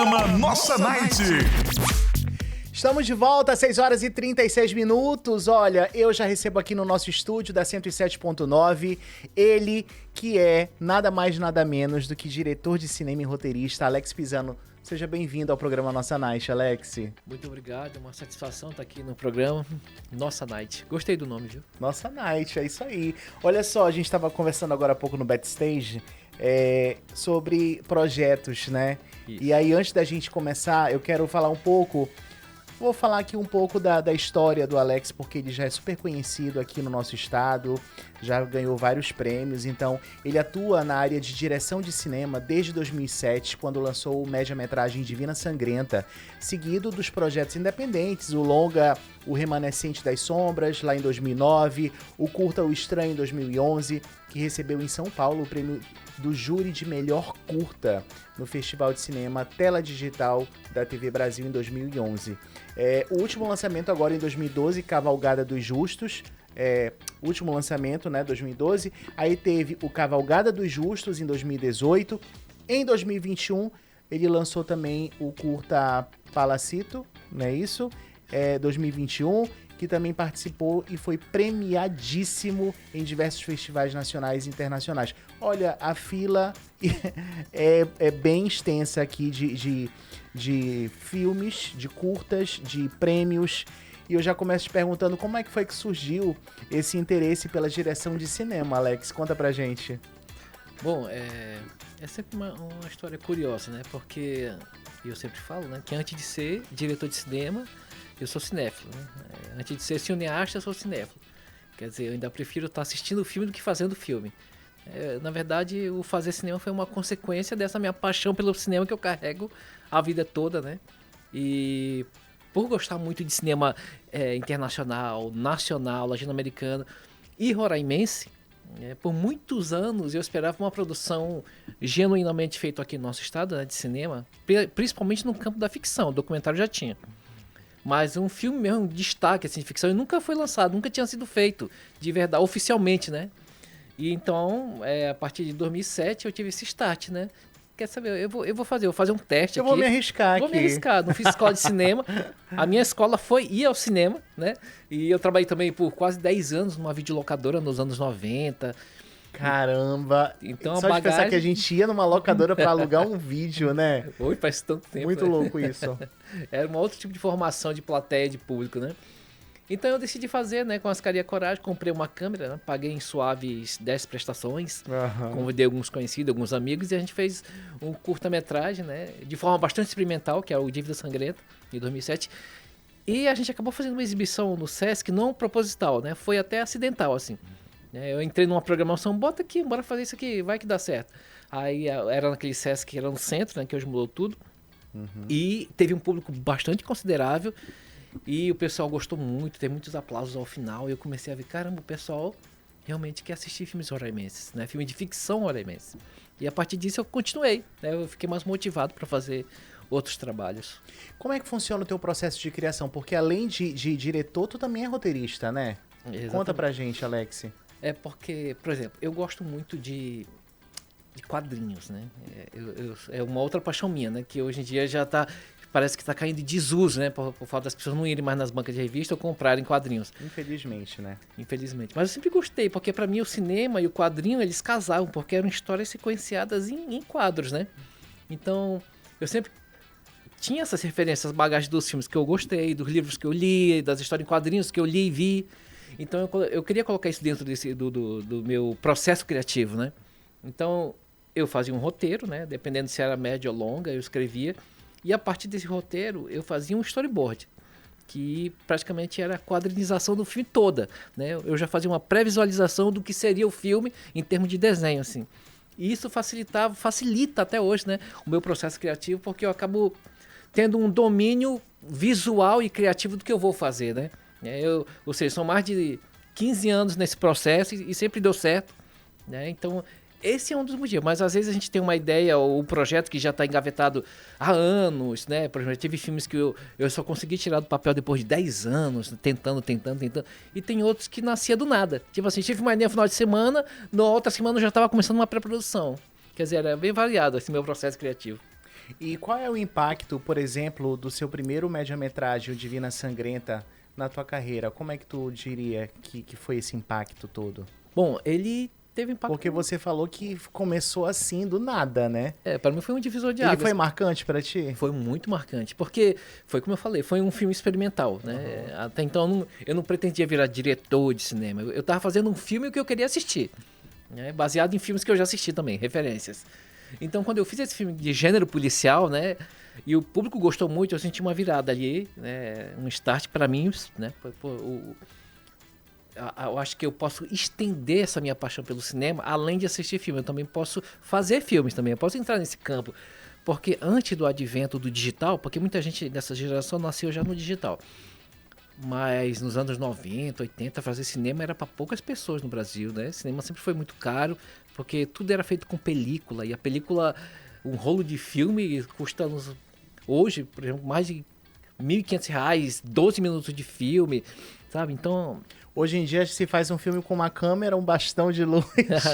Programa Nossa Night. Estamos de volta, 6 horas e 36 minutos. Olha, eu já recebo aqui no nosso estúdio da 107.9 ele que é nada mais nada menos do que diretor de cinema e roteirista, Alex Pisano. Seja bem-vindo ao programa Nossa Night, Alex. Muito obrigado, é uma satisfação estar aqui no programa Nossa Night. Gostei do nome, viu? Nossa Night, é isso aí. Olha só, a gente estava conversando agora há pouco no backstage sobre projetos, né? Isso. E aí, antes da gente começar, eu quero falar um pouco... Vou falar aqui um pouco da história do Alex, porque ele já é super conhecido aqui no nosso estado, já ganhou vários prêmios, então ele atua na área de direção de cinema desde 2007, quando lançou o média-metragem Divina Sangrenta, seguido dos projetos independentes, o longa O Remanescente das Sombras, lá em 2009, o curta O Estranho em 2011, que recebeu em São Paulo o prêmio do júri de melhor curta no Festival de Cinema Tela Digital da TV Brasil em 2011. O último lançamento agora em 2012, Cavalgada dos Justos, último lançamento, né, 2012. Aí teve o Cavalgada dos Justos em 2018. Em 2021, ele lançou também o curta Palacito, não é isso? 2021, que também participou e foi premiadíssimo em diversos festivais nacionais e internacionais. Olha, a fila é bem extensa aqui de filmes, de curtas, de prêmios. E eu já começo te perguntando como é que foi que surgiu esse interesse pela direção de cinema, Alex? Conta pra gente. Bom, é sempre uma história curiosa, né? Porque eu sempre falo, né, que antes de ser diretor de cinema, eu sou cinéfilo, né? Antes de ser cineasta, eu sou cinéfilo. Quer dizer, eu ainda prefiro estar assistindo o filme do que fazendo o filme. Na verdade, o fazer cinema foi uma consequência dessa minha paixão pelo cinema que eu carrego a vida toda, né? E por gostar muito de cinema internacional, nacional, latino-americano e roraimense, por muitos anos eu esperava uma produção genuinamente feita aqui no nosso estado, né, de cinema, principalmente no campo da ficção. O documentário já tinha. Mas um filme mesmo, de destaque, assim, de ficção, ele nunca foi lançado, nunca tinha sido feito, de verdade, oficialmente, né? E então, a partir de 2007, eu tive esse start, né? Quer saber, eu vou fazer um teste aqui. Vou me arriscar Vou aqui. me arriscar, não fiz escola de cinema. A minha escola ia ao cinema, né? E eu trabalhei também por quase 10 anos numa videolocadora nos anos 90. Caramba! Então, só de pensar que a gente ia numa locadora pra alugar um vídeo, né? Oi, faz tanto tempo. Muito né? louco isso. Era um outro tipo de formação de plateia, de público, né? Então eu decidi fazer, né, com as caras e a coragem, comprei uma câmera, né, paguei em suaves 10 prestações, convidei alguns conhecidos, alguns amigos, e a gente fez um curta-metragem, né, de forma bastante experimental, que é o Dívida Sangrenta, em 2007, e a gente acabou fazendo uma exibição no Sesc, não proposital, né, foi até acidental, assim. Eu entrei numa programação, bota aqui, bora fazer isso aqui, vai que dá certo. Aí era naquele Sesc que era no centro, né, que hoje mudou tudo, e teve um público bastante considerável, e o pessoal gostou muito, teve muitos aplausos ao final, e eu comecei a ver, caramba, o pessoal realmente quer assistir filmes roraimenses, né? Filme de ficção roraimense. E a partir disso eu continuei, né? Eu fiquei mais motivado para fazer outros trabalhos. Como é que funciona o teu processo de criação? Porque além de diretor, tu também é roteirista, né? Exatamente. Conta pra gente, Alex. Porque, por exemplo, eu gosto muito de quadrinhos, né? É uma outra paixão minha, né? Que hoje em dia já parece que está caindo em desuso, né? Por falta das pessoas não irem mais nas bancas de revista ou comprarem quadrinhos. Infelizmente, né? Infelizmente. Mas eu sempre gostei, porque para mim o cinema e o quadrinho, eles casavam, porque eram histórias sequenciadas em quadros, né? Então, eu sempre tinha essas referências, as bagagens dos filmes que eu gostei, dos livros que eu li, das histórias em quadrinhos que eu li e vi. Então, eu queria colocar isso dentro do meu processo criativo, né? Então, eu fazia um roteiro, né? Dependendo se era médio ou longa, eu escrevia. E a partir desse roteiro, eu fazia um storyboard, que praticamente era a quadrinização do filme toda, né? Eu já fazia uma pré-visualização do que seria o filme em termos de desenho, assim. E isso facilita até hoje, né, o meu processo criativo, porque eu acabo tendo um domínio visual e criativo do que eu vou fazer, né? Ou seja, são mais de 15 anos nesse processo e sempre deu certo, né? Então, esse é um dos motivos, mas às vezes a gente tem uma ideia ou um projeto que já está engavetado há anos, né? Por exemplo, teve filmes que eu só consegui tirar do papel depois de 10 anos, tentando. E tem outros que nascia do nada. Tipo assim, tive uma ideia no final de semana, na outra semana eu já estava começando uma pré-produção. Quer dizer, era bem variado esse meu processo criativo. E qual é o impacto, por exemplo, do seu primeiro média-metragem, o Divina Sangrenta, na tua carreira? Como é que tu diria que foi esse impacto todo? Bom, ele teve impacto... Porque você falou que começou assim, do nada, né? Pra mim foi um divisor de Ele águas. foi marcante pra ti? Foi muito marcante, porque foi como eu falei, foi um filme experimental, né? Até então eu não pretendia virar diretor de cinema. Eu tava fazendo um filme que eu queria assistir, né? Baseado em filmes que eu já assisti também, referências. Então quando eu fiz esse filme de gênero policial, né? E o público gostou muito, eu senti uma virada ali, né? Um start pra mim, né? Eu acho que eu posso estender essa minha paixão pelo cinema, além de assistir filme. Eu também posso fazer filmes também, eu posso entrar nesse campo. Porque antes do advento do digital, porque muita gente dessa geração nasceu já no digital. Mas nos anos 90, 80, fazer cinema era para poucas pessoas no Brasil, né? Cinema sempre foi muito caro, porque tudo era feito com película. E a película, um rolo de filme custa hoje, por exemplo, mais de R$ 1.500, 12 minutos de filme, sabe? Então... Hoje em dia se faz um filme com uma câmera, um bastão de luz.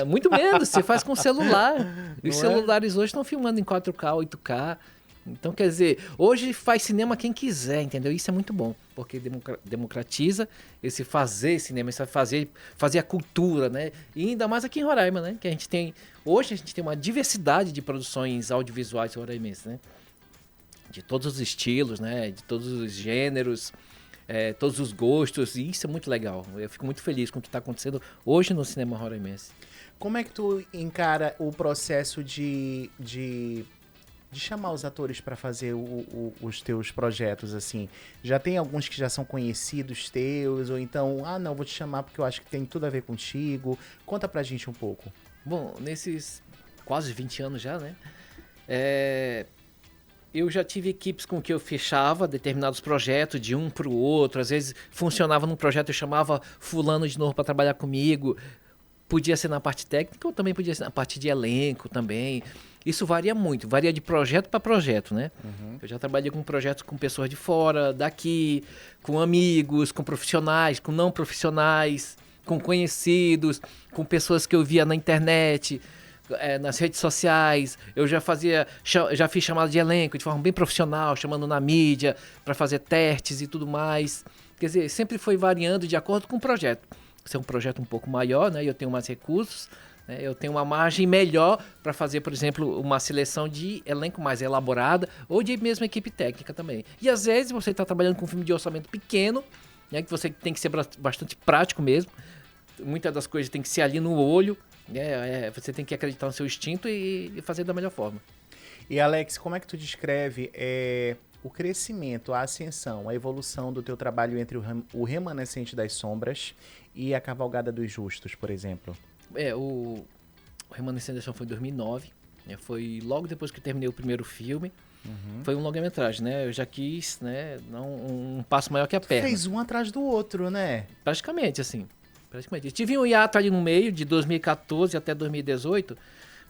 Muito menos, você faz com celular. Os Não celulares hoje estão filmando em 4K, 8K. Então, quer dizer, hoje faz cinema quem quiser, entendeu? Isso é muito bom, porque democratiza esse fazer cinema, esse fazer a cultura, né? E ainda mais aqui em Roraima, né? Que hoje a gente tem uma diversidade de produções audiovisuais roraimenses, né? De todos os estilos, né? De todos os gêneros. Todos os gostos, e isso é muito legal. Eu fico muito feliz com o que está acontecendo hoje no cinema roraimense. Como é que tu encara o processo de chamar os atores para fazer os teus projetos, assim? Já tem alguns que já são conhecidos teus, ou então, não, vou te chamar porque eu acho que tem tudo a ver contigo. Conta pra gente um pouco. Bom, nesses quase 20 anos já, né? Eu já tive equipes com que eu fechava determinados projetos de um para o outro. Às vezes funcionava num projeto, eu chamava fulano de novo para trabalhar comigo. Podia ser na parte técnica ou também podia ser na parte de elenco também. Isso varia muito, varia de projeto para projeto, né? Eu já trabalhei com projetos com pessoas de fora, daqui, com amigos, com profissionais, com não profissionais, com conhecidos, com pessoas que eu via na internet... nas redes sociais, eu já fiz chamada de elenco de forma bem profissional, chamando na mídia para fazer testes e tudo mais. Quer dizer, sempre foi variando de acordo com o projeto. Se é um projeto um pouco maior, né, eu tenho mais recursos, né, eu tenho uma margem melhor para fazer, por exemplo, uma seleção de elenco mais elaborada ou de mesmo equipe técnica também. E às vezes você está trabalhando com um filme de orçamento pequeno, né, que você tem que ser bastante prático mesmo. Muitas das coisas tem que ser ali no olho. Você tem que acreditar no seu instinto e fazer da melhor forma. E Alex, como é que tu descreve o crescimento, a ascensão, a evolução do teu trabalho entre o Remanescente das Sombras e a Cavalgada dos Justos, por exemplo? O Remanescente das Sombras foi em 2009, foi logo depois que eu terminei o primeiro filme. Foi um longa-metragem, né? Eu já quis, né, um passo maior que a perna. Fez um atrás do outro, né? Praticamente, assim. Eu tive um hiato ali no meio, de 2014 até 2018,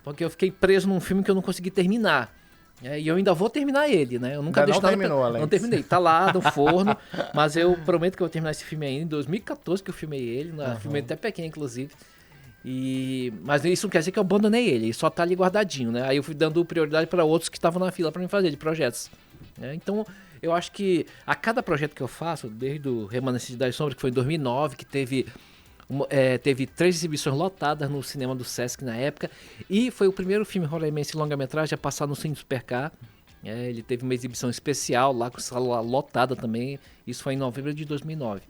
porque eu fiquei preso num filme que eu não consegui terminar. E eu ainda vou terminar ele, né? Eu nunca deixo nada... Alex. Não terminei, tá lá no forno, mas eu prometo que eu vou terminar esse filme ainda. Em 2014 que eu filmei ele, filmei até pequeno, inclusive. Mas isso não quer dizer que eu abandonei ele só tá ali guardadinho, né? Aí eu fui dando prioridade para outros que estavam na fila para me fazer, de projetos. Então, eu acho que a cada projeto que eu faço, desde o Remanescente das Sombras, que foi em 2009, que teve 3 exibições lotadas no cinema do Sesc na época, e foi o primeiro filme roraimense longa-metragem a passar no Cine Supercar. Ele teve uma exibição especial lá, com sala lotada também, isso foi em novembro de 2009.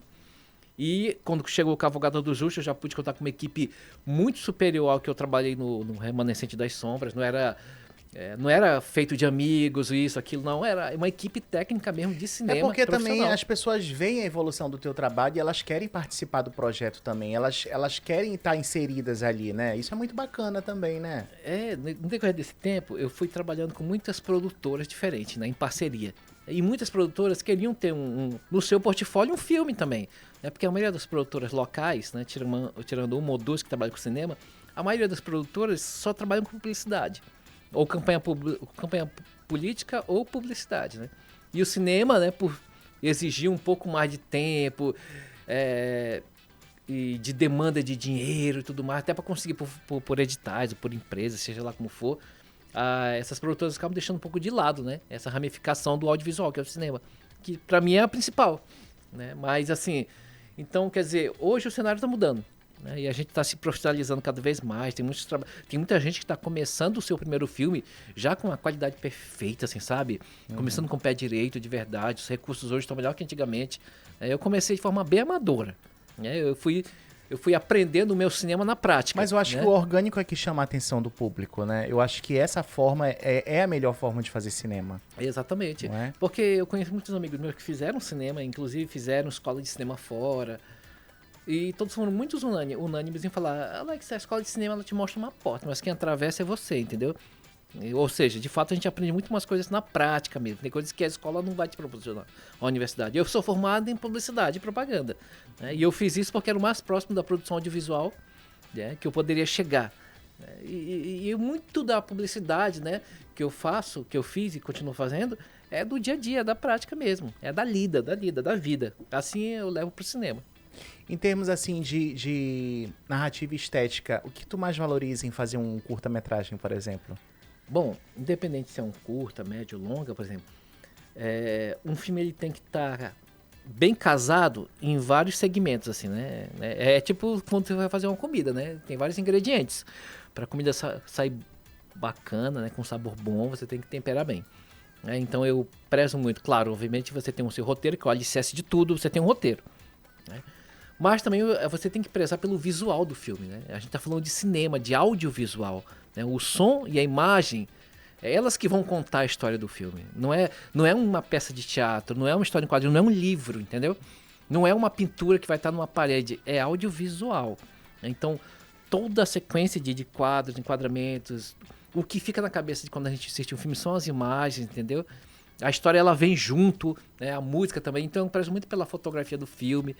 E quando chegou o Cavalgada do Justo, eu já pude contar com uma equipe muito superior ao que eu trabalhei no Remanescente das Sombras. Não era feito de amigos, isso, aquilo, não. Era uma equipe técnica mesmo de cinema. Porque também as pessoas veem a evolução do teu trabalho e elas querem participar do projeto também. Elas querem estar inseridas ali, né? Isso é muito bacana também, né? No decorrer desse tempo, eu fui trabalhando com muitas produtoras diferentes, né? Em parceria. E muitas produtoras queriam ter no seu portfólio um filme também. Porque a maioria das produtoras locais, né? Tirando uma ou duas que trabalham com cinema, a maioria das produtoras só trabalham com publicidade. Ou campanha política ou publicidade, né? E o cinema, né, por exigir um pouco mais de tempo e de demanda de dinheiro e tudo mais, até para conseguir por editais ou por empresas, seja lá como for, essas produtoras acabam deixando um pouco de lado, né? Essa ramificação do audiovisual, que é o cinema. Que pra mim é a principal, né? Mas assim, então quer dizer, hoje o cenário tá mudando, né? E a gente tá se profissionalizando cada vez mais. Tem muita gente que tá começando o seu primeiro filme já com uma qualidade perfeita, assim, sabe? Começando com o pé direito, de verdade. Os recursos hoje estão melhor que antigamente. Eu comecei de forma bem amadora, né? Eu fui aprendendo o meu cinema na prática. Mas eu acho que o orgânico é que chama a atenção do público, né? Eu acho que essa forma é a melhor forma de fazer cinema. Exatamente. Não é? Porque eu conheço muitos amigos meus que fizeram cinema, inclusive fizeram escola de cinema fora. E todos foram muito unânimes em falar: Alex, a escola de cinema ela te mostra uma porta, mas quem atravessa é você, entendeu? Ou seja, de fato a gente aprende muito mais coisas na prática mesmo. Tem coisas que a escola não vai te proporcionar, a universidade. Eu sou formado em publicidade e propaganda, né? E eu fiz isso porque era o mais próximo da produção audiovisual, né, que eu poderia chegar. E muito da publicidade, né, que eu fiz e continuo fazendo, é do dia a dia, da prática mesmo. É da lida, da vida. Assim eu levo pro cinema. Em termos assim de narrativa e estética, o que tu mais valoriza em fazer um curta-metragem, por exemplo? Bom, independente se é um curta, médio, longa, por exemplo, um filme ele tem que estar bem casado em vários segmentos, assim, né? É tipo quando você vai fazer uma comida, né? Tem vários ingredientes. Para a comida sair bacana, né? Com sabor bom, você tem que temperar bem. Então eu prezo muito, claro, obviamente você tem o seu roteiro, que é o alicerce de tudo, você tem um roteiro, né? Mas também você tem que prezar pelo visual do filme, né? A gente está falando de cinema, de audiovisual, né? O som e a imagem, elas que vão contar a história do filme. Não é uma peça de teatro, não é uma história em quadrinho, não é um livro, entendeu? Não é uma pintura que vai estar numa parede, é audiovisual. Então, toda a sequência de quadros, enquadramentos, o que fica na cabeça de quando a gente assiste um filme são as imagens, entendeu? A história ela vem junto, né? A música também. Então, eu prezo muito pela fotografia do filme.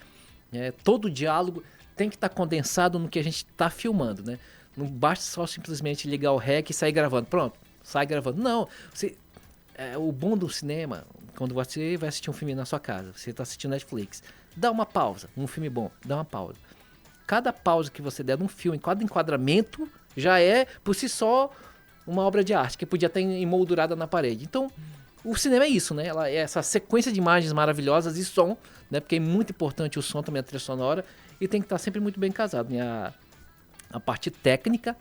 Todo o diálogo tem que estar condensado no que a gente está filmando, né? Não basta só simplesmente ligar o REC e sair gravando. Pronto, sai gravando. Não, o bom do cinema, quando você vai assistir um filme na sua casa, você está assistindo Netflix, dá uma pausa, um filme bom, dá uma pausa. Cada pausa que você der num filme, cada enquadramento, já é, por si só, uma obra de arte, que podia estar emoldurada na parede. Então, o cinema é isso, né? Ela é essa sequência de imagens maravilhosas e som, né? Porque é muito importante o som também, a trilha sonora, e tem que estar sempre muito bem casado, né? A parte técnica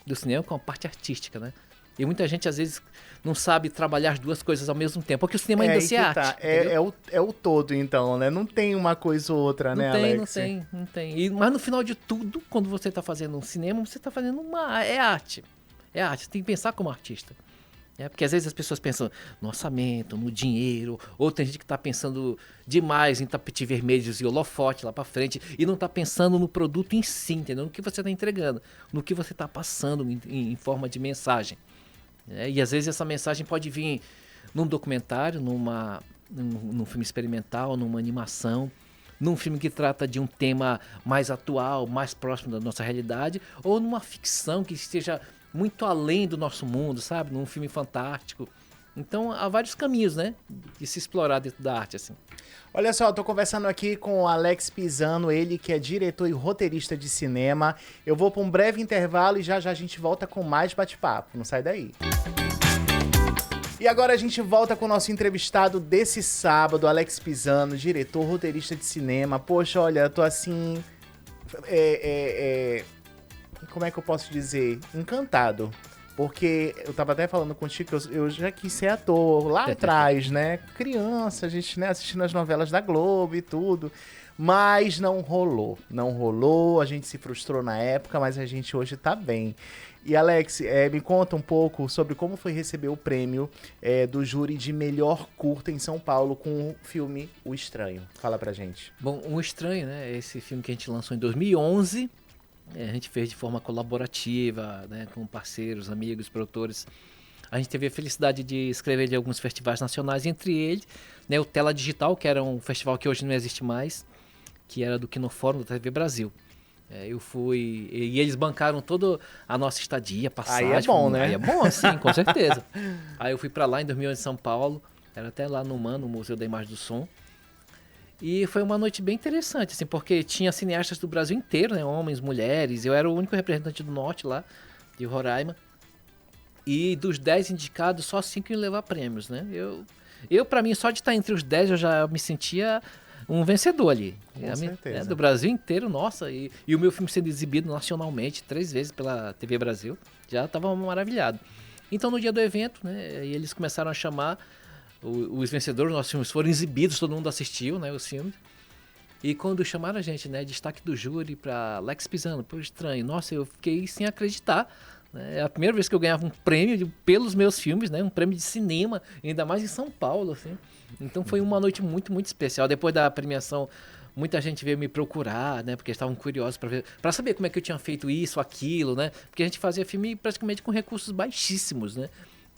do cinema com a parte artística, né? E muita gente, às vezes, não sabe trabalhar as duas coisas ao mesmo tempo, porque o cinema ainda se arte. Tá. É o todo, então, né? Não tem uma coisa ou outra, né, Alex? Não tem. Mas no final de tudo, quando você está fazendo um cinema, você está fazendo é arte. É arte, você tem que pensar como artista. Porque às vezes as pessoas pensam no orçamento, no dinheiro, ou tem gente que está pensando demais em tapete vermelhos e holofote lá para frente e não está pensando no produto em si, entendeu? No que você está entregando, no que você está passando em forma de mensagem. E às vezes essa mensagem pode vir num documentário, num filme experimental, numa animação, num filme que trata de um tema mais atual, mais próximo da nossa realidade, ou numa ficção que esteja muito além do nosso mundo, sabe? Num filme fantástico. Então, há vários caminhos, né? De se explorar dentro da arte, assim. Olha só, eu tô conversando aqui com o Alex Pisano, ele que é diretor e roteirista de cinema. Eu vou para um breve intervalo e já a gente volta com mais bate-papo. Não sai daí. E agora a gente volta com o nosso entrevistado desse sábado, Alex Pisano, diretor, roteirista de cinema. Poxa, olha, eu tô assim... Como é que eu posso dizer? Encantado. Porque eu tava até falando contigo que eu já quis ser ator lá atrás, né? Criança, a gente, né, assistindo as novelas da Globo e tudo. Mas não rolou. Não rolou, a gente se frustrou na época, mas a gente hoje tá bem. E Alex, me conta um pouco sobre como foi receber o prêmio do júri de melhor curta em São Paulo com o filme O Estranho. Fala pra gente. Bom, O Estranho, né? Esse filme que a gente lançou em 2011... A gente fez de forma colaborativa, né, com parceiros, amigos, produtores. A gente teve a felicidade de escrever de alguns festivais nacionais, entre eles, né, o Tela Digital, que era um festival que hoje não existe mais, que era do Kinofórum da TV Brasil. Eu fui... E eles bancaram toda a nossa estadia, passagem. Aí é bom, né? Aí é bom, sim, com certeza. Aí eu fui para lá em 2011 em São Paulo, era até lá no MAN, no Museu da Imagem do Som. E foi uma noite bem interessante, assim, porque tinha cineastas do Brasil inteiro, né? Homens, mulheres. Eu era o único representante do Norte lá, de Roraima. E dos 10 indicados, só 5 iam levar prêmios, né? Eu para mim, só de estar entre os 10, eu já me sentia um vencedor ali. Com certeza. Do Brasil inteiro, nossa. E o meu filme sendo exibido nacionalmente 3 vezes pela TV Brasil, já estava maravilhado. Então, no dia do evento, né, eles começaram a chamar os vencedores, nossos filmes foram exibidos, todo mundo assistiu, né, os filmes. E quando chamaram a gente, né, destaque do júri para Alex Pisano, por Estranho, nossa, eu fiquei sem acreditar. Né, é a primeira vez que eu ganhava um prêmio pelos meus filmes, né, um prêmio de cinema, ainda mais em São Paulo, assim. Então foi uma noite muito, muito especial. Depois da premiação, muita gente veio me procurar, né, porque estavam curiosos para saber como é que eu tinha feito isso, aquilo, né, porque a gente fazia filme praticamente com recursos baixíssimos, né,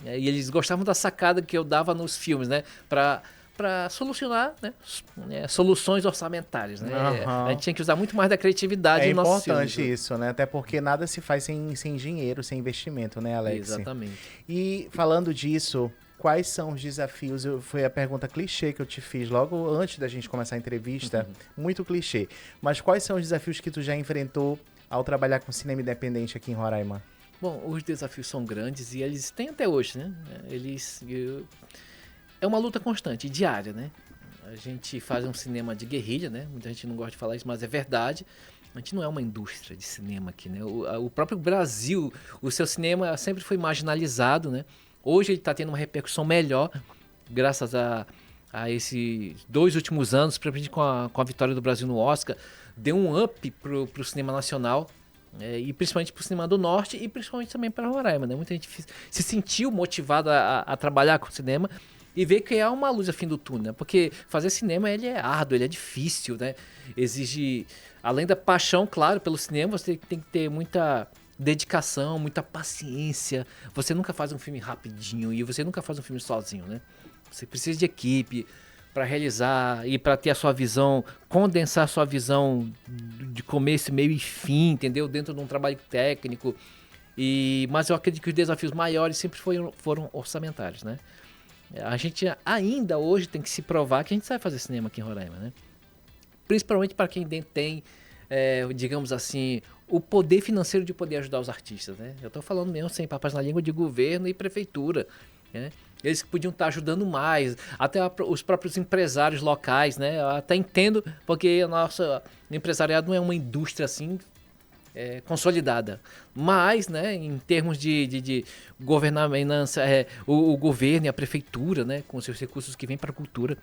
e eles gostavam da sacada que eu dava nos filmes, né, para solucionar, né, soluções orçamentárias, né? Uhum. A gente tinha que usar muito mais da criatividade É no nosso filme. É importante isso, né? Até porque nada se faz sem dinheiro, sem investimento, né, Alex? Exatamente. E falando disso, quais são os desafios? Foi a pergunta clichê que eu te fiz logo antes da gente começar a entrevista. Muito clichê. Mas quais são os desafios que tu já enfrentou ao trabalhar com cinema independente aqui em Roraima? Bom, os desafios são grandes e eles têm até hoje, né? É uma luta constante, diária, né? A gente faz um cinema de guerrilha, né? Muita gente não gosta de falar isso, mas é verdade. A gente não é uma indústria de cinema aqui, né? O próprio Brasil, o seu cinema sempre foi marginalizado, né? Hoje ele está tendo uma repercussão melhor, graças a esses 2 últimos anos, principalmente com a vitória do Brasil no Oscar, deu um up pro cinema nacional, e principalmente pro cinema do Norte e principalmente também para Roraima, né? Muita gente se sentiu motivada a trabalhar com o cinema e ver que há uma luz ao fim do túnel, né? Porque fazer cinema ele é árduo, ele é difícil, né? Exige, além da paixão, claro, pelo cinema, você tem que ter muita dedicação, muita paciência. Você nunca faz um filme rapidinho e você nunca faz um filme sozinho, né? Você precisa de equipe para realizar e para ter a sua visão, condensar a sua visão de começo, meio e fim, entendeu? Dentro de um trabalho técnico. Mas eu acredito que os desafios maiores sempre foram orçamentários, né? A gente ainda hoje tem que se provar que a gente sabe fazer cinema aqui em Roraima, né? Principalmente para quem tem, digamos assim, o poder financeiro de poder ajudar os artistas, né? Eu estou falando mesmo sem papas na língua de governo e prefeitura, né? Eles podiam estar ajudando mais, até os próprios empresários locais, né? Eu até entendo, porque o nosso empresariado não é uma indústria assim consolidada. Mas, né, em termos de governança, o governo e a prefeitura, né, com seus recursos que vêm para a cultura,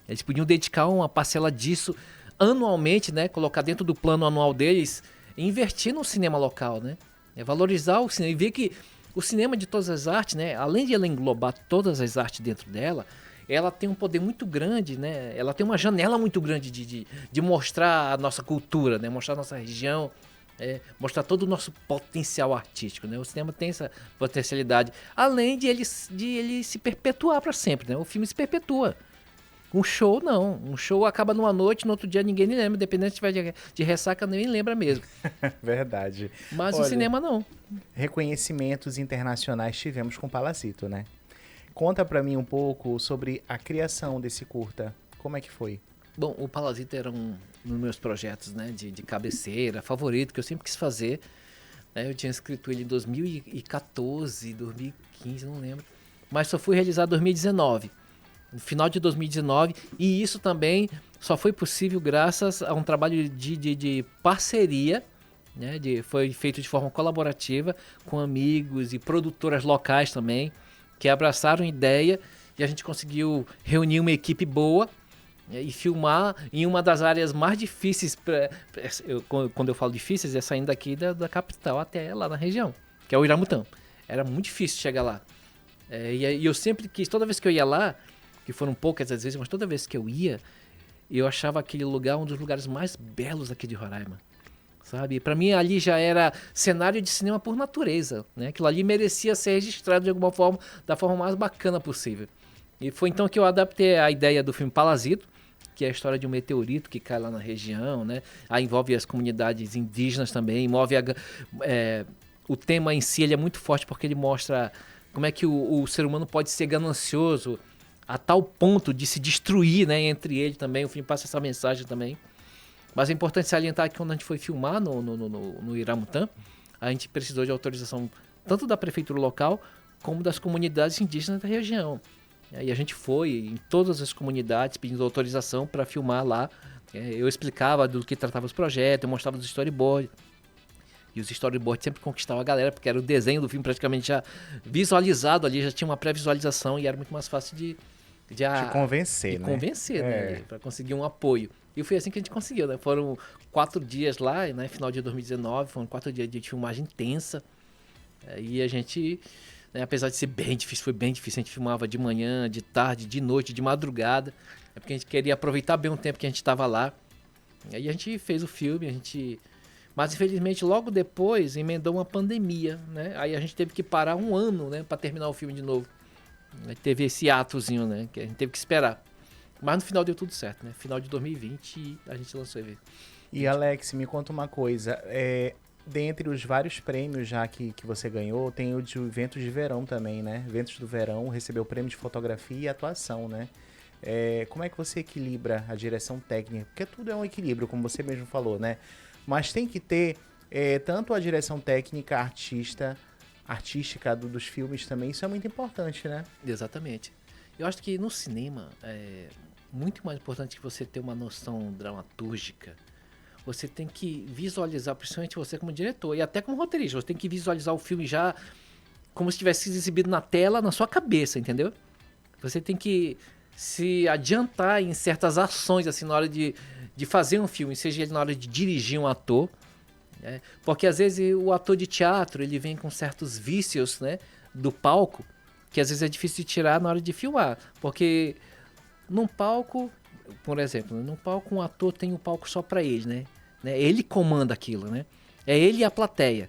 eles podiam dedicar uma parcela disso anualmente, né, colocar dentro do plano anual deles e investir no cinema local, né? Valorizar o cinema e ver que o cinema de todas as artes, né, além de ela englobar todas as artes dentro dela, ela tem um poder muito grande, né? Ela tem uma janela muito grande de mostrar a nossa cultura, né? Mostrar a nossa região, mostrar todo o nosso potencial artístico, né? O cinema tem essa potencialidade, além de ele se perpetuar para sempre, né? O filme se perpetua. Um show não, um show acaba numa noite, no outro dia ninguém nem lembra, dependendo se tiver de ressaca, nem lembra mesmo. Verdade. Mas olha, o cinema não. Reconhecimentos internacionais tivemos com o Palacito, né? Conta pra mim um pouco sobre a criação desse curta, como é que foi? Bom, o Palazito era um dos meus projetos, né, de cabeceira, favorito, que eu sempre quis fazer. Né? Eu tinha escrito ele em 2014, 2015, não lembro. Mas só fui realizar em 2019, no final de 2019. E isso também só foi possível graças a um trabalho de parceria, né, foi feito de forma colaborativa com amigos e produtoras locais também, que abraçaram a ideia e a gente conseguiu reunir uma equipe boa e filmar em uma das áreas mais difíceis, quando eu falo difíceis, é saindo daqui da capital até lá na região, que é o Iramutã. Era muito difícil chegar lá. E eu sempre quis, toda vez que eu ia lá, que foram poucas às vezes, mas toda vez que eu ia, eu achava aquele lugar um dos lugares mais belos aqui de Roraima. Sabe? Para mim ali já era cenário de cinema por natureza, né? Aquilo ali merecia ser registrado de alguma forma, da forma mais bacana possível. E foi então que eu adaptei a ideia do filme Palazito, que é a história de um meteorito que cai lá na região, né? Aí envolve as comunidades indígenas também, o tema em si ele é muito forte porque ele mostra como é que o ser humano pode ser ganancioso a tal ponto de se destruir, né? Entre ele também, o filme passa essa mensagem também. Mas é importante salientar que quando a gente foi filmar no Iramutã, a gente precisou de autorização tanto da prefeitura local como das comunidades indígenas da região. E a gente foi em todas as comunidades pedindo autorização para filmar lá. Eu explicava do que tratava os projetos, eu mostrava os storyboards. E os storyboards sempre conquistavam a galera, porque era o desenho do filme praticamente já visualizado ali, já tinha uma pré-visualização e era muito mais fácil de convencer, né? Convencer, né? Para conseguir um apoio. E foi assim que a gente conseguiu, né? Foram 4 dias lá, né? Final de 2019, foram 4 dias de filmagem intensa. E a gente, né, apesar de ser bem difícil, foi bem difícil. A gente filmava de manhã, de tarde, de noite, de madrugada. É porque a gente queria aproveitar bem o tempo que a gente estava lá. Aí a gente fez o filme, mas infelizmente logo depois emendou uma pandemia, né? Aí a gente teve que parar 1 ano, né, para terminar o filme de novo. Aí teve esse atozinho, né, que a gente teve que esperar. Mas no final deu tudo certo, né? Final de 2020 a gente lançou o evento. E Alex, me conta uma coisa, dentre os vários prêmios já que você ganhou, tem o de eventos de verão também, né? Eventos do verão, recebeu o prêmio de fotografia e atuação, né? Como é que você equilibra a direção técnica? Porque tudo é um equilíbrio, como você mesmo falou, né? Mas tem que ter tanto a direção técnica, artística dos filmes também, isso é muito importante, né? Exatamente. Eu acho que no cinema é muito mais importante que você ter uma noção dramatúrgica. Você tem que visualizar, principalmente você como diretor e até como roteirista, você tem que visualizar o filme já como se tivesse sido exibido na tela, na sua cabeça, entendeu? Você tem que se adiantar em certas ações, assim, na hora de fazer um filme, seja ele na hora de dirigir um ator, né? Porque às vezes o ator de teatro, ele vem com certos vícios, né, do palco, que às vezes é difícil de tirar na hora de filmar, porque num palco, por exemplo, num palco um ator tem o palco só para ele, né? Ele comanda aquilo, né? É ele e a plateia.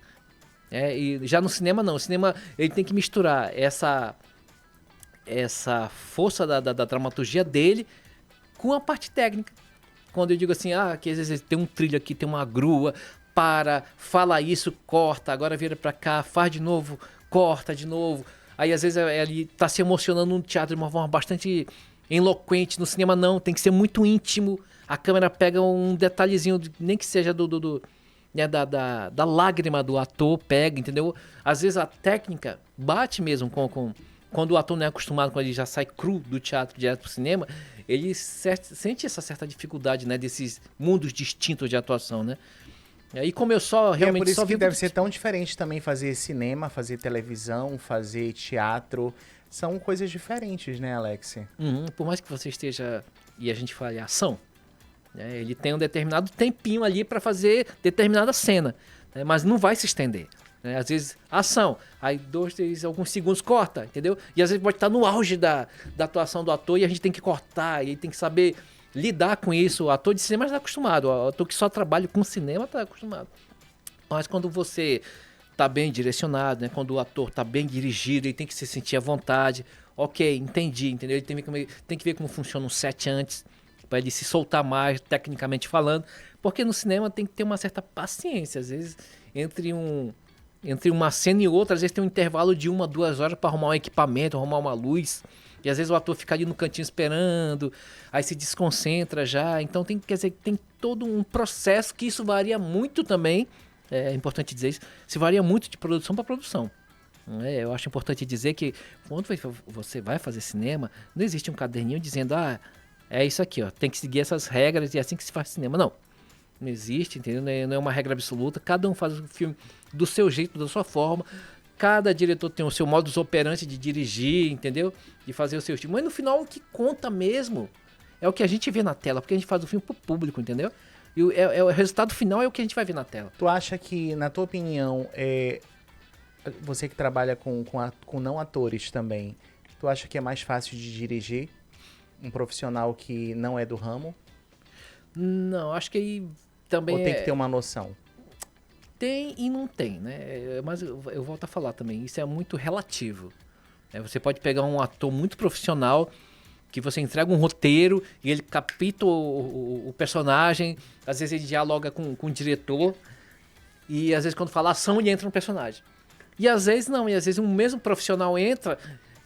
E já no cinema não, o cinema ele tem que misturar essa força da dramaturgia dele com a parte técnica. Quando eu digo assim, que às vezes tem um trilho aqui, tem uma grua, fala isso, corta, agora vira pra cá, faz de novo, corta de novo. Aí às vezes ele tá se emocionando no teatro de uma forma bastante eloquente, no cinema não, tem que ser muito íntimo. A câmera pega um detalhezinho, nem que seja né, da lágrima do ator, pega, entendeu? Às vezes a técnica bate mesmo quando o ator não é acostumado, quando ele já sai cru do teatro direto pro cinema, ele sente essa certa dificuldade, né, desses mundos distintos de atuação, né? E aí como eu realmente é por isso só que vi deve ser tão diferente também fazer cinema, fazer televisão, fazer teatro. São coisas diferentes, né, Alex? Por mais que você esteja, e a gente fale ação, né, ele tem um determinado tempinho ali para fazer determinada cena, né, mas não vai se estender. Né? Às vezes, ação, aí 2, 3, alguns segundos corta, entendeu? E às vezes pode estar no auge da atuação do ator e a gente tem que cortar, e tem que saber lidar com isso. O ator de cinema está acostumado, o ator que só trabalha com cinema está acostumado. Mas quando você tá bem direcionado, né? Quando o ator tá bem dirigido, ele tem que se sentir à vontade. Ok, entendi, entendeu? Ele tem que ver como funciona um set antes, para ele se soltar mais, tecnicamente falando. Porque no cinema tem que ter uma certa paciência. Às vezes, entre uma cena e outra, às vezes tem um intervalo de 1, 2 horas para arrumar um equipamento, arrumar uma luz. E às vezes o ator fica ali no cantinho esperando, aí se desconcentra já. Então quer dizer, tem todo um processo que isso varia muito também. É importante dizer isso. Se varia muito de produção para produção. Eu acho importante dizer que quando você vai fazer cinema, não existe um caderninho dizendo, é isso aqui, ó, tem que seguir essas regras e é assim que se faz cinema. Não existe, entendeu? Não é uma regra absoluta. Cada um faz o filme do seu jeito, da sua forma. Cada diretor tem o seu modus operandi de dirigir, entendeu? De fazer o seu estilo. Mas no final o que conta mesmo é o que a gente vê na tela, porque a gente faz o filme pro público, entendeu? E o resultado final é o que a gente vai ver na tela. Tu acha que, na tua opinião, você que trabalha com não atores também, tu acha que é mais fácil de dirigir um profissional que não é do ramo? Não, acho que aí também Ou tem que ter uma noção? Tem e não tem, né? Mas eu volto a falar também, isso é muito relativo. Você pode pegar um ator muito profissional, que você entrega um roteiro e ele capta o personagem, às vezes ele dialoga com o diretor, e às vezes quando fala ação ele entra no personagem. E às vezes não, e às vezes um mesmo profissional entra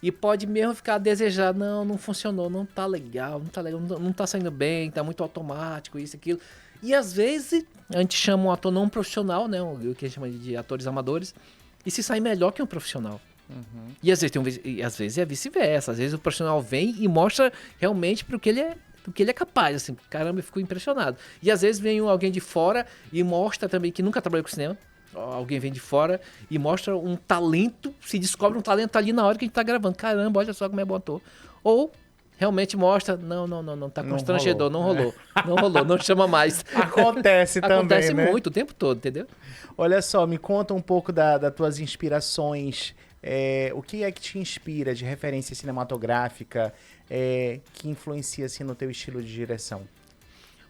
e pode mesmo ficar a desejar, não funcionou, não tá legal, não tá saindo bem, tá muito automático, isso, aquilo. E às vezes a gente chama um ator não profissional, né, o que a gente chama de atores amadores, e se sai melhor que um profissional. E às vezes é vice-versa. Às vezes o profissional vem e mostra realmente do que ele é capaz. Assim, caramba, eu fico impressionado. E às vezes vem alguém de fora e mostra também que nunca trabalhou com cinema. Alguém vem de fora e mostra um talento, se descobre um talento ali na hora que a gente tá gravando. Caramba, olha só como é bom ator. Ou realmente mostra, não, tá constrangedor, não rolou. Não rolou, não chama mais. Acontece também, Acontece né? muito, o tempo todo, entendeu? Olha só, me conta um pouco das tuas inspirações. O que é que te inspira de referência cinematográfica que influencia assim, no teu estilo de direção?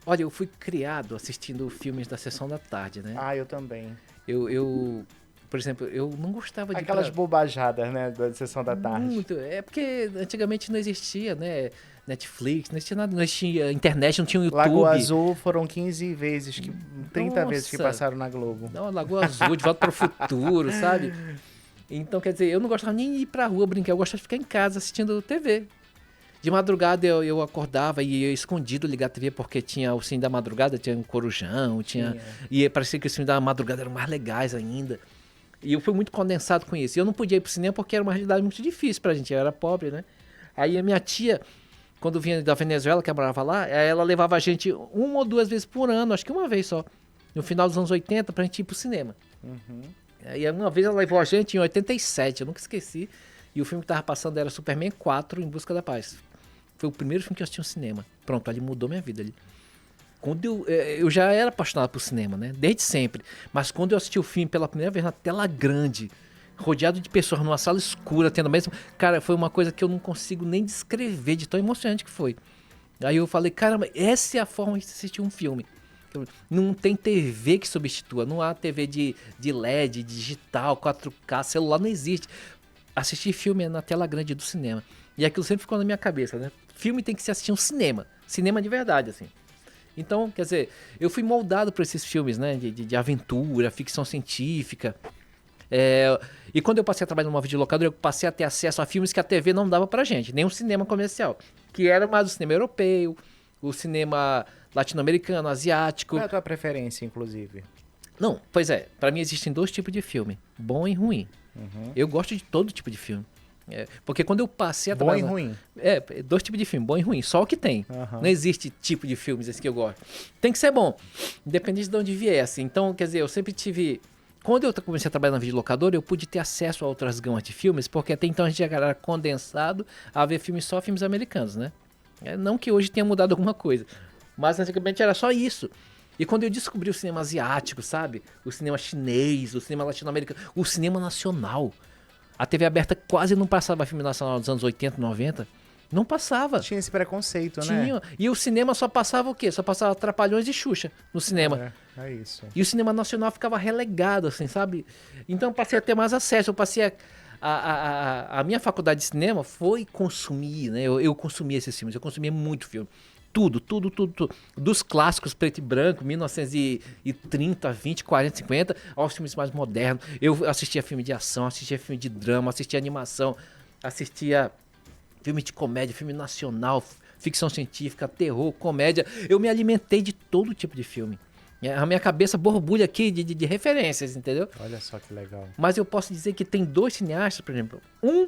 Olha, eu fui criado assistindo filmes da Sessão da Tarde, né? Ah, eu também. Por exemplo, eu não gostava de... Aquelas bobajadas, né, da Sessão da Tarde. Muito. É porque antigamente não existia, né? Netflix, não existia nada, não existia internet, não tinha YouTube. Lagoa Azul foram 15 vezes, 30 vezes que Nossa. passaram na Globo. Não, Lagoa Azul, De Volta para o Futuro, sabe? Então, quer dizer, eu não gostava nem de ir pra rua brincar, eu gostava de ficar em casa assistindo TV. De madrugada eu acordava e ia escondido ligar a TV porque tinha o Cine da Madrugada, tinha um Corujão, e parecia que os filmes da madrugada eram mais legais ainda. E eu fui muito condensado com isso. E eu não podia ir pro cinema porque era uma realidade muito difícil pra gente, eu era pobre, né? Aí a minha tia, quando vinha da Venezuela, que morava lá, ela levava a gente 1 ou 2 vezes por ano, acho que uma vez só, no final dos anos 80, pra gente ir pro cinema. E uma vez ela levou a gente em 87, eu nunca esqueci, e o filme que tava passando era Superman 4, Em Busca da Paz. Foi o primeiro filme que eu assisti no cinema. Pronto, ali mudou minha vida ali. Quando eu já era apaixonado por cinema, né? Desde sempre. Mas quando eu assisti o filme pela primeira vez na tela grande, rodeado de pessoas numa sala escura, tendo mesmo... Cara, foi uma coisa que eu não consigo nem descrever de tão emocionante que foi. Aí eu falei, caramba, essa é a forma de assistir um filme. Não tem TV que substitua. Não há TV de LED, digital, 4K, celular, não existe. Assistir filme é na tela grande do cinema. E aquilo sempre ficou na minha cabeça, né? Filme tem que se assistir um cinema. Cinema de verdade, assim. Então, quer dizer, eu fui moldado por esses filmes, né? De aventura, ficção científica. E quando eu passei a trabalhar numa videolocadora, eu passei a ter acesso a filmes que a TV não dava pra gente. Nem um cinema comercial. Que era mais o cinema europeu, o cinema latino-americano, asiático. Qual é a tua preferência, inclusive? Não, pois é. Pra mim existem 2 tipos de filme. Bom e ruim. Eu gosto de todo tipo de filme. Porque quando eu passei a trabalhar... Bom e ruim. 2 tipos de filme, bom e ruim, só o que tem. Não existe tipo de filmes esse que eu gosto. Tem que ser bom, independente de onde vier, assim. Então, quer dizer, eu sempre tive... Quando eu comecei a trabalhar na videolocadora, eu pude ter acesso a outras gamas de filmes, porque até então a gente era condensado a ver só filmes americanos, né? Não que hoje tenha mudado alguma coisa, mas antigamente era só isso. E quando eu descobri o cinema asiático, sabe? O cinema chinês, o cinema latino-americano, o cinema nacional... A TV aberta quase não passava filme nacional nos anos 80, 90. Não passava. Tinha esse preconceito, né? E o cinema só passava o quê? Só passava Trapalhões e Xuxa no cinema. É isso. E o cinema nacional ficava relegado, assim, sabe? Então eu passei a ter mais acesso. Eu passei a minha faculdade de cinema foi consumir, né? Eu consumia esses filmes. Eu consumia muito filme. Tudo. Dos clássicos preto e branco, 1930, 20, 40, 50, aos filmes mais modernos. Eu assistia filme de ação, assistia filme de drama, assistia animação, assistia filme de comédia, filme nacional, ficção científica, terror, comédia. Eu me alimentei de todo tipo de filme. A minha cabeça borbulha aqui de referências, entendeu? Olha só que legal. Mas eu posso dizer que tem 2 cineastas, por exemplo. Um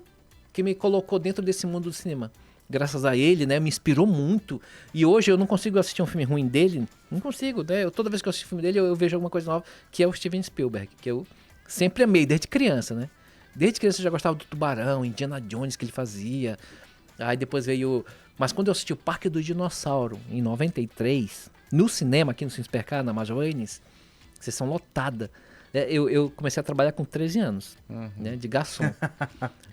que me colocou dentro desse mundo do cinema. Graças a ele, né, me inspirou muito. E hoje eu não consigo assistir um filme ruim dele. Não consigo, né? Toda vez que eu assisto um filme dele, eu vejo alguma coisa nova, que é o Steven Spielberg, que eu sempre amei, desde criança, né? Desde criança eu já gostava do Tubarão, Indiana Jones que ele fazia. Aí depois veio... Mas quando eu assisti o Parque do Dinossauro, em 93, no cinema, aqui no Cinespercar, na Majoines, sessão lotada. Eu comecei a trabalhar com 13 anos, né, de garçom.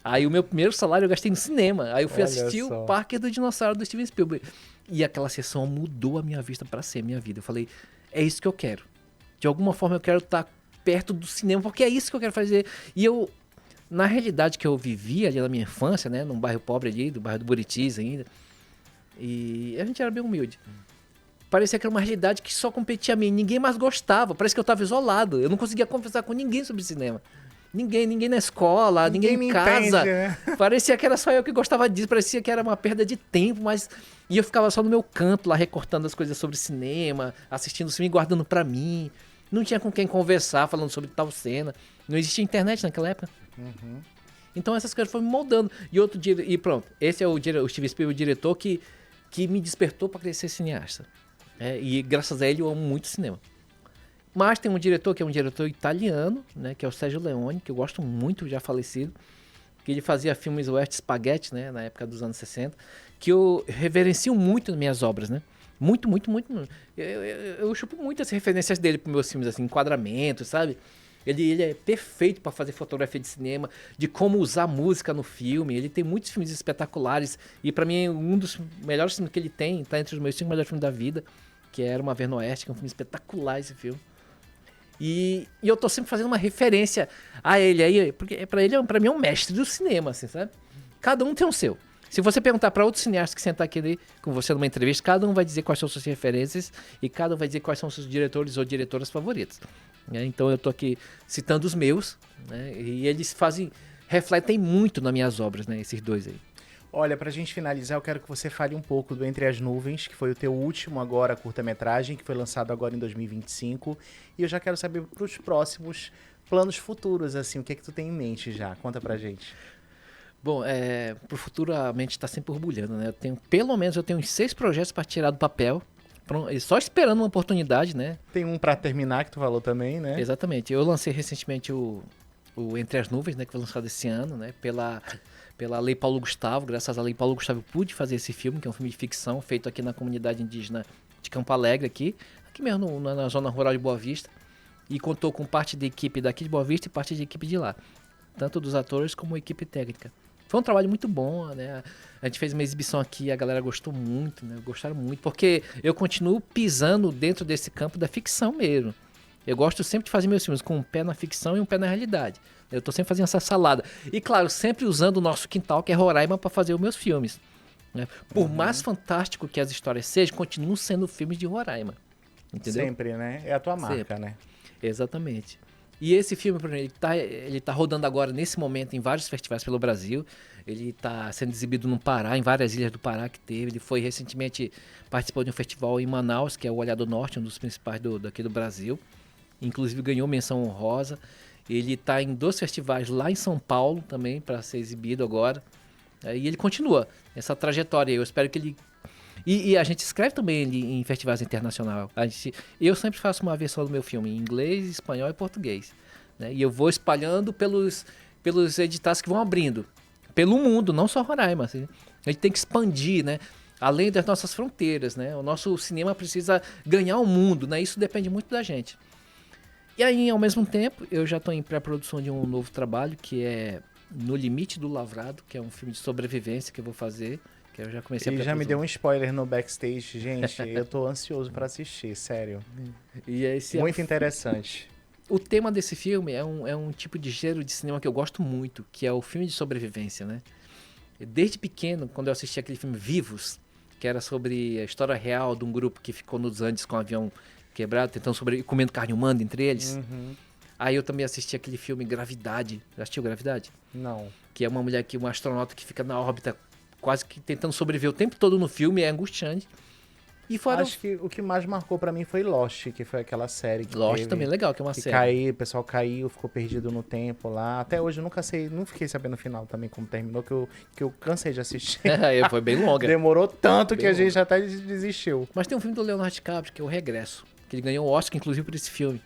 Aí o meu primeiro salário eu gastei no cinema. Aí eu fui assistir o Parque do Dinossauro do Steven Spielberg. E aquela sessão mudou a minha vista para ser a minha vida. Eu falei, é isso que eu quero. De alguma forma eu quero estar perto do cinema, porque é isso que eu quero fazer. E eu, na realidade que eu vivia ali na minha infância, né, num bairro pobre ali, do bairro do Buritis ainda, e a gente era bem humilde. Parecia que era uma realidade que só competia a mim. Ninguém mais gostava. Parece que eu estava isolado. Eu não conseguia conversar com ninguém sobre cinema. Ninguém na escola, ninguém em casa. Entende, né? Parecia que era só eu que gostava disso. Parecia que era uma perda de tempo, mas... E eu ficava só no meu canto lá, recortando as coisas sobre cinema, assistindo o filme e guardando pra mim. Não tinha com quem conversar, falando sobre tal cena. Não existia internet naquela época. Então essas coisas foram me moldando. E pronto, esse é o Steven Spielberg, o diretor que me despertou para querer ser cineasta. E graças a ele eu amo muito cinema. Mas tem um diretor que é um diretor italiano, né, que é o Sergio Leone, que eu gosto muito, já falecido, que ele fazia filmes West Spaghetti, né, na época dos anos 60, que eu reverencio muito nas minhas obras, né? Muito, muito, muito. Eu chupo muito as referências dele para meus filmes, assim, enquadramento, sabe? Ele é perfeito para fazer fotografia de cinema, de como usar música no filme. Ele tem muitos filmes espetaculares. E para mim, um dos melhores filmes que ele tem, tá entre os meus 5 melhores filmes da vida, que Era Uma Vez no Oeste, que é um filme espetacular esse filme. E eu tô sempre fazendo uma referência a ele aí, porque pra mim é um mestre do cinema, assim, sabe? Cada um tem o seu. Se você perguntar para outro cineasta que sentar aqui com você numa entrevista, cada um vai dizer quais são suas referências e cada um vai dizer quais são seus diretores ou diretoras favoritos. Então eu tô aqui citando os meus, né? E eles refletem muito nas minhas obras, né? Esses dois aí. Olha, pra gente finalizar, eu quero que você fale um pouco do Entre as Nuvens, que foi o teu último agora curta-metragem, que foi lançado agora em 2025. E eu já quero saber pros próximos planos futuros, assim, o que é que tu tem em mente já? Conta pra gente. Bom, pro futuro a mente tá sempre borbulhando, né? Pelo menos eu tenho uns 6 projetos para tirar do papel, só esperando uma oportunidade, né? Tem um pra terminar que tu falou também, né? Exatamente. Eu lancei recentemente o Entre as Nuvens, né? Que foi lançado esse ano, né? Pela Lei Paulo Gustavo. Graças à Lei Paulo Gustavo eu pude fazer esse filme, que é um filme de ficção feito aqui na comunidade indígena de Campo Alegre, aqui mesmo na zona rural de Boa Vista. E contou com parte da equipe daqui de Boa Vista e parte da equipe de lá. Tanto dos atores como a equipe técnica. Foi um trabalho muito bom, né? A gente fez uma exibição aqui, a galera gostou muito, né? Gostaram muito, porque eu continuo pisando dentro desse campo da ficção mesmo. Eu gosto sempre de fazer meus filmes com um pé na ficção e um pé na realidade. Eu tô sempre fazendo essa salada. E claro, sempre usando o nosso quintal, que é Roraima, para fazer os meus filmes. Né? Por mais fantástico que as histórias sejam, continuam sendo filmes de Roraima. Entendeu? Sempre, né? É a tua marca, sempre. Né? Exatamente. E esse filme, ele tá rodando agora, nesse momento, em vários festivais pelo Brasil. Ele tá sendo exibido no Pará, em várias ilhas do Pará que teve. Ele foi recentemente, participou de um festival em Manaus, que é o Olhar do Norte, um dos principais daqui do Brasil. Inclusive ganhou menção honrosa. Ele tá em 2 festivais lá em São Paulo também, para ser exibido agora. E ele continua essa trajetória. Eu espero que ele... E a gente escreve também em festivais internacionais. Eu sempre faço uma versão do meu filme em inglês, espanhol e português. Né? E eu vou espalhando pelos editais que vão abrindo. Pelo mundo, não só Roraima. Assim. A gente tem que expandir, né? Além das nossas fronteiras. Né? O nosso cinema precisa ganhar o mundo. Né? Isso depende muito da gente. E aí, ao mesmo tempo, eu já estou em pré-produção de um novo trabalho, que é No Limite do Lavrado, que é um filme de sobrevivência que eu vou fazer. Que eu já comecei Ele já me deu um spoiler no backstage, gente. Eu tô ansioso pra assistir, sério. E esse muito interessante. O tema desse filme é um tipo de gênero de cinema que eu gosto muito, que é o filme de sobrevivência, né? Desde pequeno, quando eu assisti aquele filme Vivos, que era sobre a história real de um grupo que ficou nos Andes com um avião quebrado, tentando sobreviver, comendo carne humana entre eles. Uhum. Aí eu também assisti aquele filme Gravidade. Já assistiu Gravidade? Não. Que é uma astronauta que fica na órbita quase que tentando sobreviver o tempo todo no filme, é angustiante. E fora Acho que o que mais marcou pra mim foi Lost, que foi aquela série que Lost teve, também é legal, que é uma série. O pessoal caiu, ficou perdido no tempo lá. Até hoje eu nunca sei, não fiquei sabendo no final também como terminou, que eu cansei de assistir. Foi bem longa. Demorou tanto bem que a gente já até desistiu. Mas tem um filme do Leonardo DiCaprio, que é O Regresso. Que ele ganhou o Oscar, inclusive, por esse filme.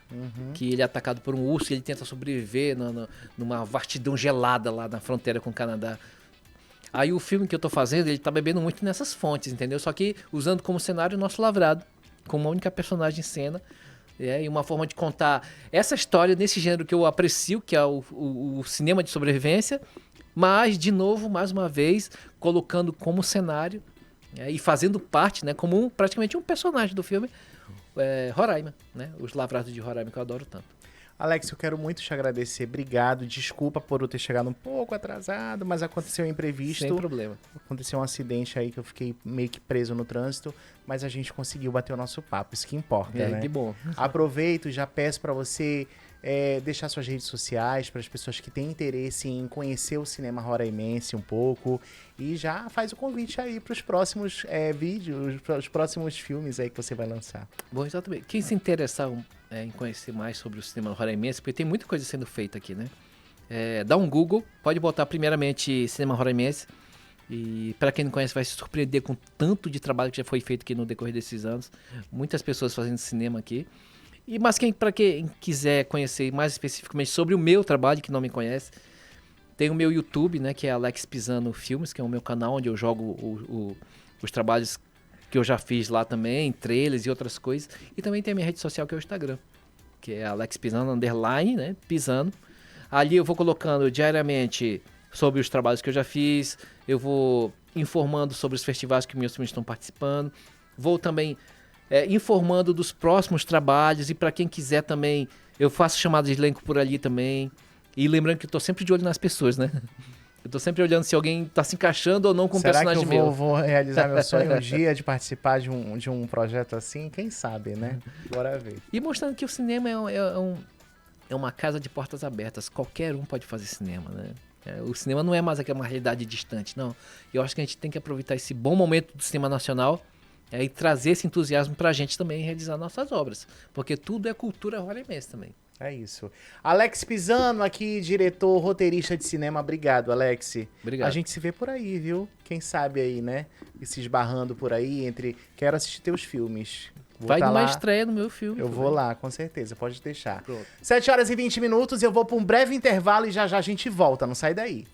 Que ele é atacado por um urso e ele tenta sobreviver numa vastidão gelada lá na fronteira com o Canadá. Aí o filme que eu tô fazendo, ele tá bebendo muito nessas fontes, entendeu? Só que usando como cenário o nosso Lavrado, com uma única personagem em cena, e uma forma de contar essa história nesse gênero que eu aprecio, que é o cinema de sobrevivência, mas, de novo, mais uma vez, colocando como cenário e fazendo parte, né, como praticamente um personagem do filme, Roraima, né? Os Lavrados de Roraima, que eu adoro tanto. Alex, eu quero muito te agradecer. Obrigado. Desculpa por eu ter chegado um pouco atrasado, mas aconteceu um imprevisto. Sem problema. Aconteceu um acidente aí que eu fiquei meio que preso no trânsito, mas a gente conseguiu bater o nosso papo. Isso que importa, né? Que bom. Aproveito e já peço para você deixar suas redes sociais para as pessoas que têm interesse em conhecer o cinema roraimense um pouco e já faz o convite aí para os próximos vídeos, para os próximos filmes aí que você vai lançar. Bom, exatamente. Quem se interessar em conhecer mais sobre o cinema roraimense, porque tem muita coisa sendo feita aqui, né? Dá um Google, pode botar primeiramente Cinema Roraimense. E para quem não conhece, vai se surpreender com o tanto de trabalho que já foi feito aqui no decorrer desses anos. Muitas pessoas fazendo cinema aqui. Mas para quem quiser conhecer mais especificamente sobre o meu trabalho, que não me conhece, tem o meu YouTube, né, que é Alex Pisano Filmes, que é o meu canal onde eu jogo os trabalhos que eu já fiz lá também, trailers e outras coisas. E também tem a minha rede social, que é o Instagram, que é Alex Pisano, _ né, Pisano. Ali eu vou colocando diariamente sobre os trabalhos que eu já fiz, eu vou informando sobre os festivais que meus filmes estão participando, vou também informando dos próximos trabalhos, e para quem quiser também, eu faço chamadas de elenco por ali também. E lembrando que eu tô sempre de olho nas pessoas, né? Eu tô sempre olhando se alguém tá se encaixando ou não com um personagem meu. Será que eu vou realizar meu sonho um dia de participar de um projeto assim? Quem sabe, né? Bora ver. E mostrando que o cinema é uma casa de portas abertas. Qualquer um pode fazer cinema, né? O cinema não é mais uma realidade distante, não. Eu acho que a gente tem que aproveitar esse bom momento do cinema nacional e trazer esse entusiasmo pra gente também realizar nossas obras. Porque tudo é cultura roraimense também. É isso. Alex Pisano aqui, diretor, roteirista de cinema. Obrigado, Alex. Obrigado. A gente se vê por aí, viu? Quem sabe aí, né? E se esbarrando por aí entre... Quero assistir teus filmes. Vai numa estreia no meu filme. Eu vou lá, com certeza. Pode deixar. Pronto. 7 horas e 20 minutos. Eu vou para um breve intervalo e já já a gente volta. Não sai daí.